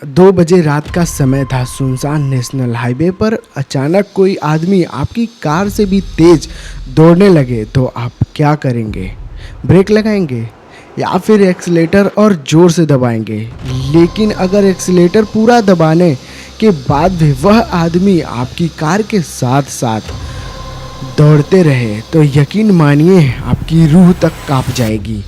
2 बजे रात का समय था। सुनसान नेशनल हाईवे पर अचानक कोई आदमी आपकी कार से भी तेज दौड़ने लगे तो आप क्या करेंगे? ब्रेक लगाएंगे या फिर एक्सीलेटर और जोर से दबाएंगे? लेकिन अगर एक्सीलेटर पूरा दबाने के बाद भी वह आदमी आपकी कार के साथ साथ दौड़ते रहे तो यकीन मानिए आपकी रूह तक कांप जाएगी।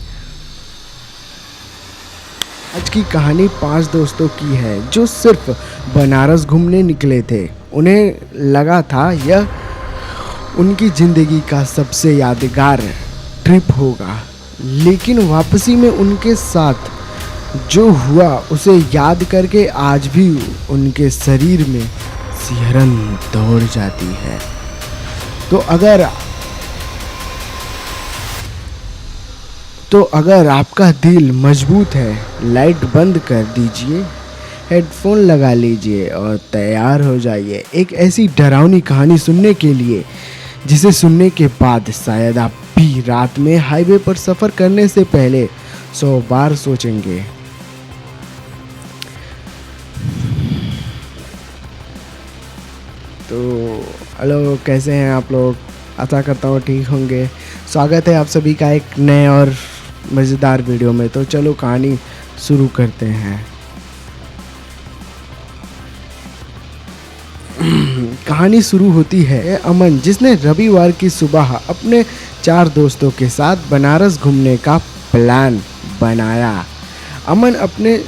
आज की कहानी 5 दोस्तों की है जो सिर्फ बनारस घूमने निकले थे। उन्हें लगा था यह उनकी ज़िंदगी का सबसे यादगार ट्रिप होगा, लेकिन वापसी में उनके साथ जो हुआ उसे याद करके आज भी उनके शरीर में सिहरन दौड़ जाती है। तो अगर आपका दिल मजबूत है, लाइट बंद कर दीजिए, हेडफोन लगा लीजिए और तैयार हो जाइए एक ऐसी डरावनी कहानी सुनने के लिए जिसे सुनने के बाद शायद आप भी रात में हाईवे पर सफ़र करने से पहले 100 बार सोचेंगे। तो हेलो, कैसे हैं आप लोग? आशा करता हूँ ठीक होंगे। स्वागत है आप सभी का एक नए और मज़ेदार वीडियो में। तो चलो कहानी शुरू करते हैं। कहानी शुरू होती है अमन, जिसने रविवार की सुबह अपने 4 दोस्तों के साथ बनारस घूमने का प्लान बनाया। अमन अपने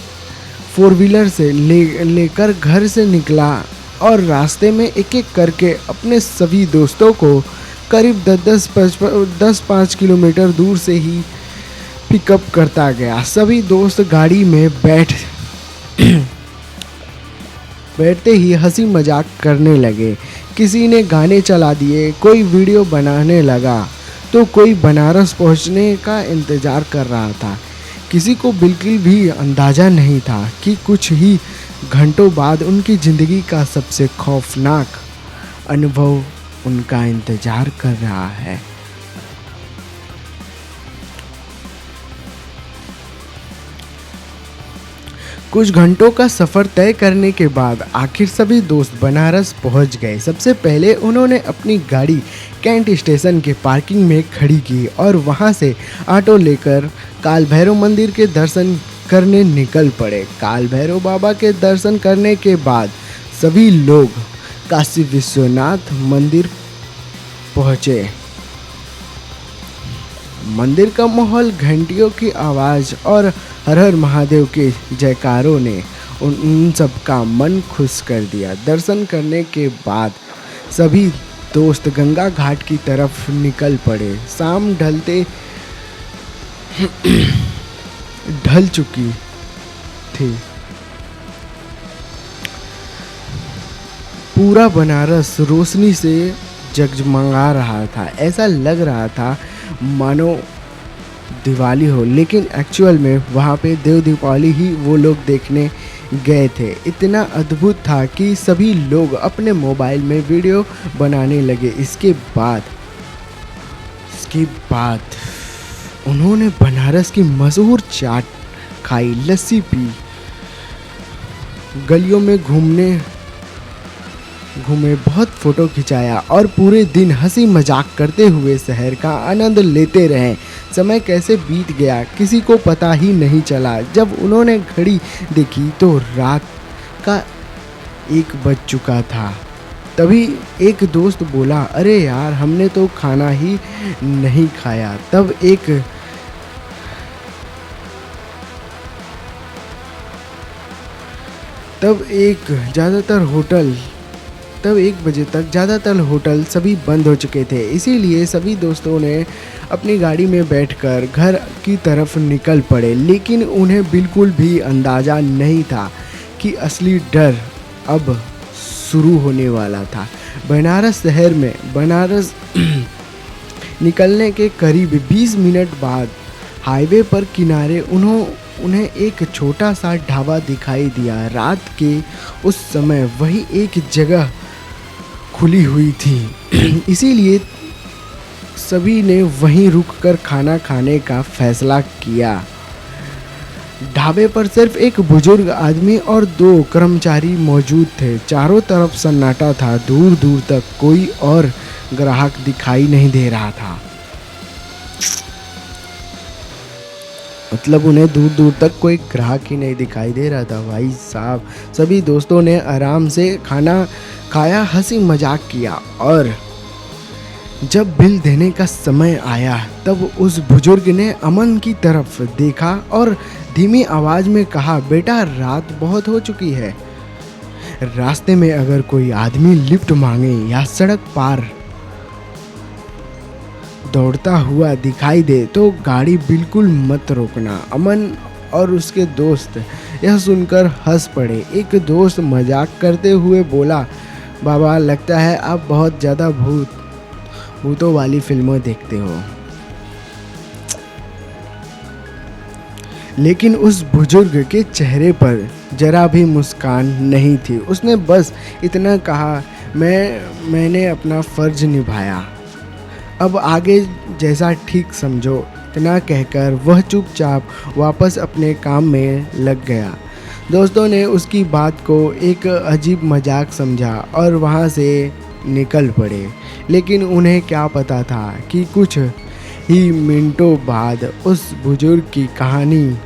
4 व्हीलर से लेकर घर से निकला और रास्ते में एक एक करके अपने सभी दोस्तों को करीब 10-5 किलोमीटर दूर से ही पिकअप करता गया। सभी दोस्त गाड़ी में बैठते ही हंसी मजाक करने लगे। किसी ने गाने चला दिए, कोई वीडियो बनाने लगा तो कोई बनारस पहुंचने का इंतज़ार कर रहा था। किसी को बिल्कुल भी अंदाज़ा नहीं था कि कुछ ही घंटों बाद उनकी ज़िंदगी का सबसे खौफनाक अनुभव उनका इंतज़ार कर रहा है। कुछ घंटों का सफ़र तय करने के बाद आखिर सभी दोस्त बनारस पहुंच गए। सबसे पहले उन्होंने अपनी गाड़ी कैंट स्टेशन के पार्किंग में खड़ी की और वहां से ऑटो लेकर काल भैरव मंदिर के दर्शन करने निकल पड़े। काल भैरव बाबा के दर्शन करने के बाद सभी लोग काशी विश्वनाथ मंदिर पहुँचे। मंदिर का माहौल, घंटियों की आवाज़ और हर हर महादेव के जयकारों ने उन सब का मन खुश कर दिया। दर्शन करने के बाद सभी दोस्त गंगा घाट की तरफ निकल पड़े। शाम ढल चुकी थी। पूरा बनारस रोशनी से जगमगा रहा था। ऐसा लग रहा था मानो दिवाली हो, लेकिन एक्चुअल में वहाँ पे देव दीपावली ही वो लोग देखने गए थे। इतना अद्भुत था कि सभी लोग अपने मोबाइल में वीडियो बनाने लगे। इसके बाद उन्होंने बनारस की मशहूर चाट खाई, लस्सी पी, गलियों में घूमे, बहुत फ़ोटो खिंचाया और पूरे दिन हंसी मजाक करते हुए शहर का आनंद लेते रहे। समय कैसे बीत गया किसी को पता ही नहीं चला। जब उन्होंने घड़ी देखी तो रात का 1 बज चुका था। तभी एक दोस्त बोला, अरे यार, हमने तो खाना ही नहीं खाया। तब 1 बजे तक ज़्यादातर होटल सभी बंद हो चुके थे। इसीलिए सभी दोस्तों ने अपनी गाड़ी में बैठकर घर की तरफ निकल पड़े। लेकिन उन्हें बिल्कुल भी अंदाज़ा नहीं था कि असली डर अब शुरू होने वाला था। बनारस निकलने के करीब 20 मिनट बाद हाईवे पर किनारे उन्हें एक छोटा सा ढाबा दिखाई दिया। रात के उस समय वही एक जगह खुली हुई थी, इसीलिए सभी ने वहीं रुककर खाना खाने का फैसला किया। ढाबे पर सिर्फ एक बुजुर्ग आदमी और दो कर्मचारी मौजूद थे। चारों तरफ सन्नाटा था, दूर दूर तक कोई और ग्राहक दिखाई नहीं दे रहा था। मतलब उन्हें दूर दूर तक कोई ग्राहक ही नहीं दिखाई दे रहा था। भाई साहब, सभी दोस्तों ने आराम से खाना खाया, हंसी मजाक किया और जब बिल देने का समय आया तब उस बुजुर्ग ने अमन की तरफ देखा और धीमी आवाज में कहा, बेटा रात बहुत हो चुकी है। रास्ते में अगर कोई आदमी लिफ्ट मांगे या सड़क पार दौड़ता हुआ दिखाई दे तो गाड़ी बिल्कुल मत रोकना। अमन और उसके दोस्त यह सुनकर हंस पड़े। एक दोस्त मजाक करते हुए बोला, बाबा लगता है आप बहुत ज़्यादा भूतों वाली फिल्में देखते हो। लेकिन उस बुजुर्ग के चेहरे पर जरा भी मुस्कान नहीं थी। उसने बस इतना कहा, मैंने अपना फर्ज निभाया, अब आगे जैसा ठीक समझो। इतना कहकर वह चुपचाप वापस अपने काम में लग गया। दोस्तों ने उसकी बात को एक अजीब मजाक समझा और वहाँ से निकल पड़े। लेकिन उन्हें क्या पता था कि कुछ ही मिनटों बाद उस बुजुर्ग की कहानी,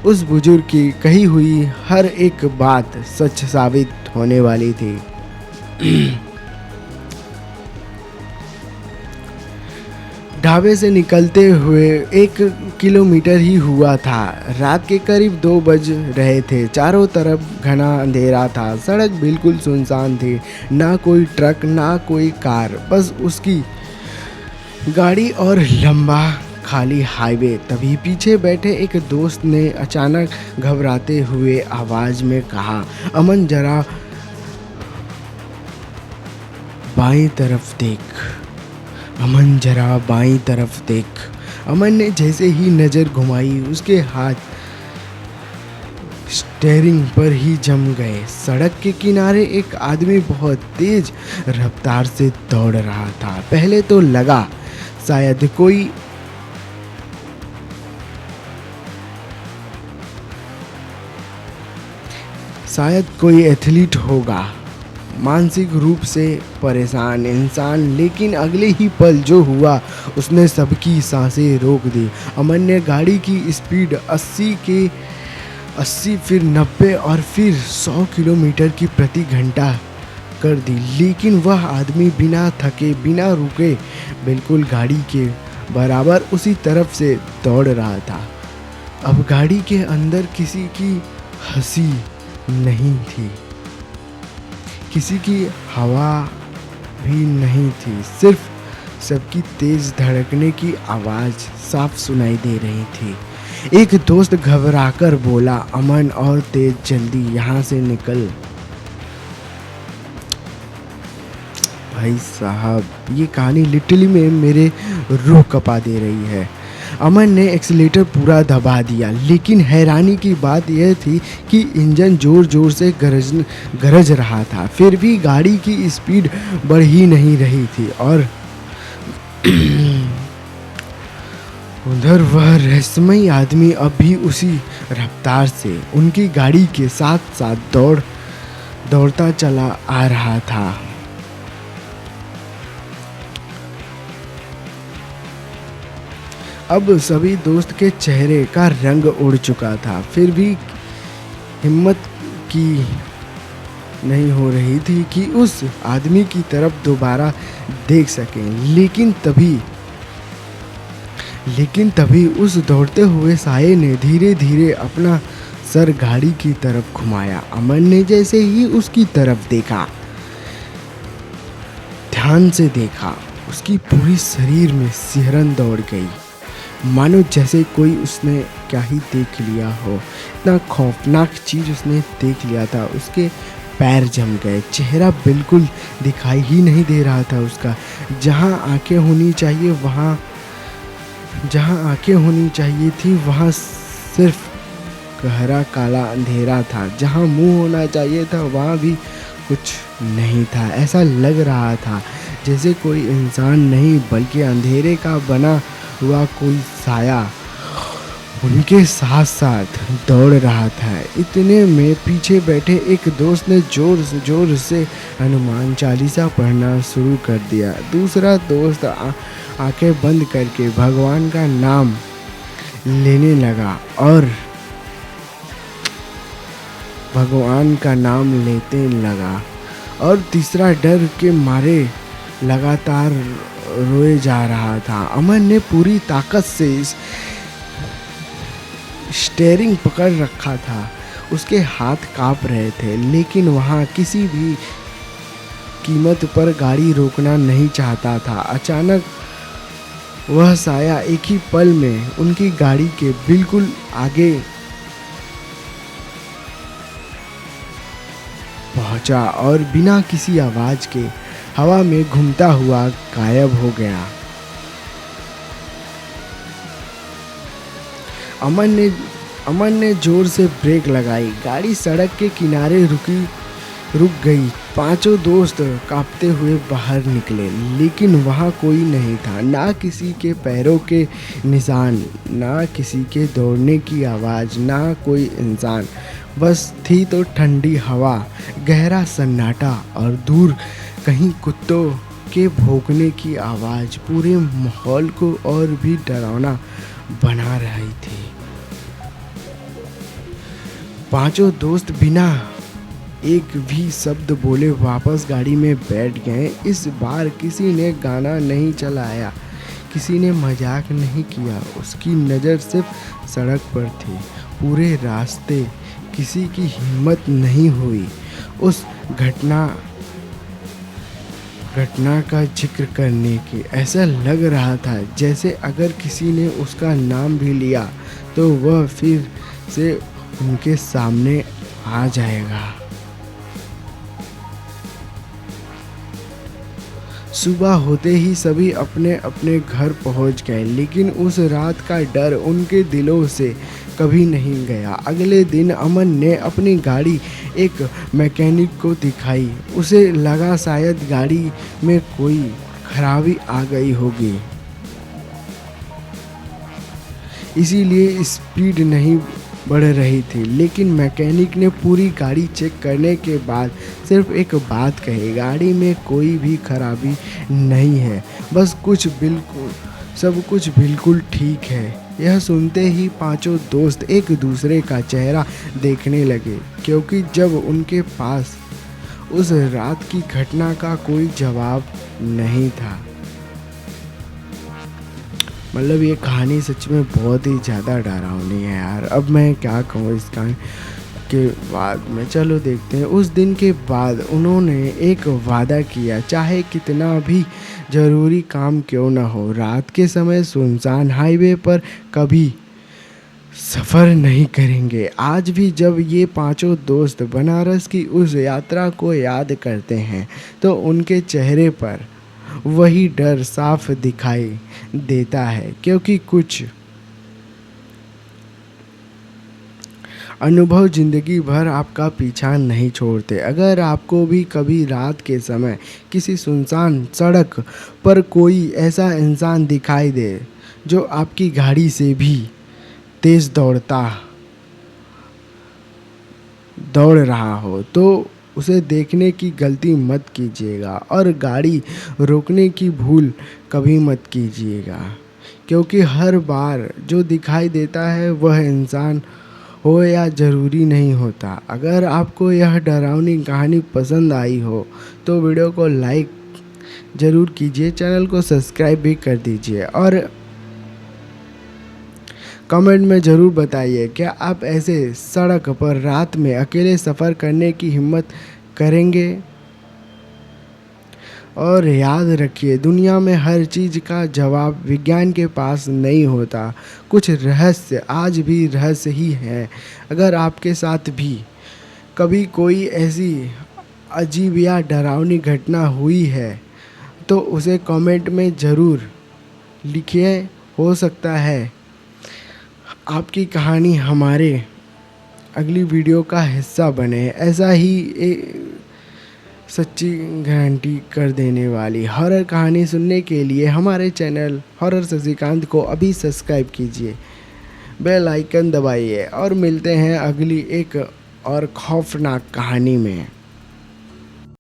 उस बुजुर्ग की कही हुई हर एक बात सच साबित होने वाली थी। ढाबे से निकलते हुए 1 किलोमीटर ही हुआ था। रात के करीब 2 बज रहे थे। चारों तरफ घना अंधेरा था। सड़क बिल्कुल सुनसान थी, ना कोई ट्रक ना कोई कार, बस उसकी गाड़ी और लंबा खाली हाईवे। तभी पीछे बैठे एक दोस्त ने अचानक घबराते हुए आवाज में कहा, अमन जरा बाईं तरफ देख। अमन जरा बाईं तरफ देख। अमन ने जैसे ही नज़र घुमाई उसके हाथ स्टीयरिंग पर ही जम गए। सड़क के किनारे एक आदमी बहुत तेज रफ्तार से दौड़ रहा था। पहले तो लगा शायद कोई एथलीट होगा, मानसिक रूप से परेशान इंसान। लेकिन अगले ही पल जो हुआ उसने सबकी सांसें रोक दी। अमन ने गाड़ी की स्पीड 80 फिर 90 और फिर 100 किलोमीटर की प्रति घंटा कर दी। लेकिन वह आदमी बिना थके बिना रुके बिल्कुल गाड़ी के बराबर उसी तरफ से दौड़ रहा था। अब गाड़ी के अंदर किसी की हंसी नहीं थी, किसी की हवा भी नहीं थी, सिर्फ सबकी तेज धड़कने की आवाज़ साफ सुनाई दे रही थी। एक दोस्त घबराकर बोला, अमन और तेज जल्दी यहाँ से निकल। भाई साहब, ये कहानी लिटरली में मेरे रूह कपा दे रही है। अमन ने एक्सीलेटर पूरा दबा दिया, लेकिन हैरानी की बात यह थी कि इंजन जोर जोर से गरज रहा था। फिर भी गाड़ी की स्पीड बढ़ ही नहीं रही थी और उधर वह रहस्यमयी आदमी अब भी उसी रफ्तार से उनकी गाड़ी के साथ साथ दौड़ता चला आ रहा था। अब सभी दोस्त के चेहरे का रंग उड़ चुका था, फिर भी हिम्मत की नहीं हो रही थी कि उस आदमी की तरफ दोबारा देख सकें। लेकिन तभी उस दौड़ते हुए साये ने धीरे धीरे अपना सर गाड़ी की तरफ घुमाया। अमन ने जैसे ही उसकी तरफ देखा, ध्यान से देखा, उसकी पूरी शरीर में सिहरन दौड़ गई, मानो जैसे कोई उसने क्या ही देख लिया हो। इतना खौफनाक चीज़ उसने देख लिया था। उसके पैर जम गए, चेहरा बिल्कुल दिखाई ही नहीं दे रहा था उसका। जहाँ आंखें होनी चाहिए थी वहाँ सिर्फ गहरा काला अंधेरा था। जहाँ मुंह होना चाहिए था वहाँ भी कुछ नहीं था। ऐसा लग रहा था जैसे कोई इंसान नहीं बल्कि अंधेरे का बना हुआ कोई साया उनके साथ साथ दौड़ रहा था। इतने में पीछे बैठे एक दोस्त ने जोर से हनुमान चालीसा पढ़ना शुरू कर दिया। दूसरा दोस्त आंखें बंद करके भगवान का नाम लेने लगा और भगवान का नाम लेते लगा और तीसरा डर के मारे लगातार रोए जा रहा था। अमन ने पूरी ताकत से स्टीयरिंग पकड़ रखा था। उसके हाथ कांप रहे थे, लेकिन वहाँ किसी भी कीमत पर गाड़ी रोकना नहीं चाहता था। अचानक वह साया एक ही पल में उनकी गाड़ी के बिल्कुल आगे पहुंचा और बिना किसी आवाज के हवा में घूमता हुआ गायब हो गया। अमन ने जोर से ब्रेक लगाई। गाड़ी सड़क के किनारे रुक गई। पांचों दोस्त कांपते हुए बाहर निकले, लेकिन वहां कोई नहीं था। ना किसी के पैरों के निशान, ना किसी के दौड़ने की आवाज़, ना कोई इंसान। बस थी तो ठंडी हवा, गहरा सन्नाटा और दूर कहीं कुत्तों के भौंकने की आवाज़ पूरे माहौल को और भी डरावना बना रही थी। पांचों दोस्त बिना एक भी शब्द बोले वापस गाड़ी में बैठ गए। इस बार किसी ने गाना नहीं चलाया, किसी ने मजाक नहीं किया। उसकी नज़र सिर्फ सड़क पर थी। पूरे रास्ते किसी की हिम्मत नहीं हुई उस घटना का जिक्र करने की। ऐसा लग रहा था जैसे अगर किसी ने उसका नाम भी लिया तो वह फिर से उनके सामने आ जाएगा। सुबह होते ही सभी अपने अपने घर पहुंच गए, लेकिन उस रात का डर उनके दिलों से कभी नहीं गया। अगले दिन अमन ने अपनी गाड़ी एक मैकेनिक को दिखाई। उसे लगा शायद गाड़ी में कोई खराबी आ गई होगी, इसीलिए स्पीड नहीं बढ़ रही थी। लेकिन मैकेनिक ने पूरी गाड़ी चेक करने के बाद सिर्फ एक बात कही, गाड़ी में कोई भी खराबी नहीं है, बस सब कुछ बिल्कुल ठीक है। यह सुनते ही पांचों दोस्त एक दूसरे का चेहरा देखने लगे, क्योंकि जब उनके पास उस रात की घटना का कोई जवाब नहीं था। मतलब ये कहानी सच में बहुत ही ज़्यादा डरावनी है यार। अब मैं क्या कहूँ इस कहानी के बाद में, चलो देखते हैं। उस दिन के बाद उन्होंने एक वादा किया, चाहे कितना भी ज़रूरी काम क्यों ना हो, रात के समय सुनसान हाईवे पर कभी सफ़र नहीं करेंगे। आज भी जब ये पांचों दोस्त बनारस की उस यात्रा को याद करते हैं तो उनके चेहरे पर वही डर साफ दिखाई देता है, क्योंकि कुछ अनुभव ज़िंदगी भर आपका पीछा नहीं छोड़ते। अगर आपको भी कभी रात के समय किसी सुनसान सड़क पर कोई ऐसा इंसान दिखाई दे जो आपकी गाड़ी से भी तेज़ दौड़ रहा हो, तो उसे देखने की गलती मत कीजिएगा और गाड़ी रोकने की भूल कभी मत कीजिएगा, क्योंकि हर बार जो दिखाई देता है वह इंसान हो या ज़रूरी नहीं होता। अगर आपको यह डरावनी कहानी पसंद आई हो तो वीडियो को लाइक ज़रूर कीजिए, चैनल को सब्सक्राइब भी कर दीजिए और कमेंट में ज़रूर बताइए क्या आप ऐसे सड़क पर रात में अकेले सफ़र करने की हिम्मत करेंगे। और याद रखिए, दुनिया में हर चीज़ का जवाब विज्ञान के पास नहीं होता। कुछ रहस्य आज भी रहस्य ही है। अगर आपके साथ भी कभी कोई ऐसी अजीब या डरावनी घटना हुई है तो उसे कमेंट में ज़रूर लिखिए। हो सकता है आपकी कहानी हमारे अगली वीडियो का हिस्सा बने। ऐसा ही सच्ची गारंटी कर देने वाली हॉरर कहानी सुनने के लिए हमारे चैनल हॉरर शशिकांत को अभी सब्सक्राइब कीजिए, बेल आइकन दबाइए और मिलते हैं अगली एक और खौफनाक कहानी में।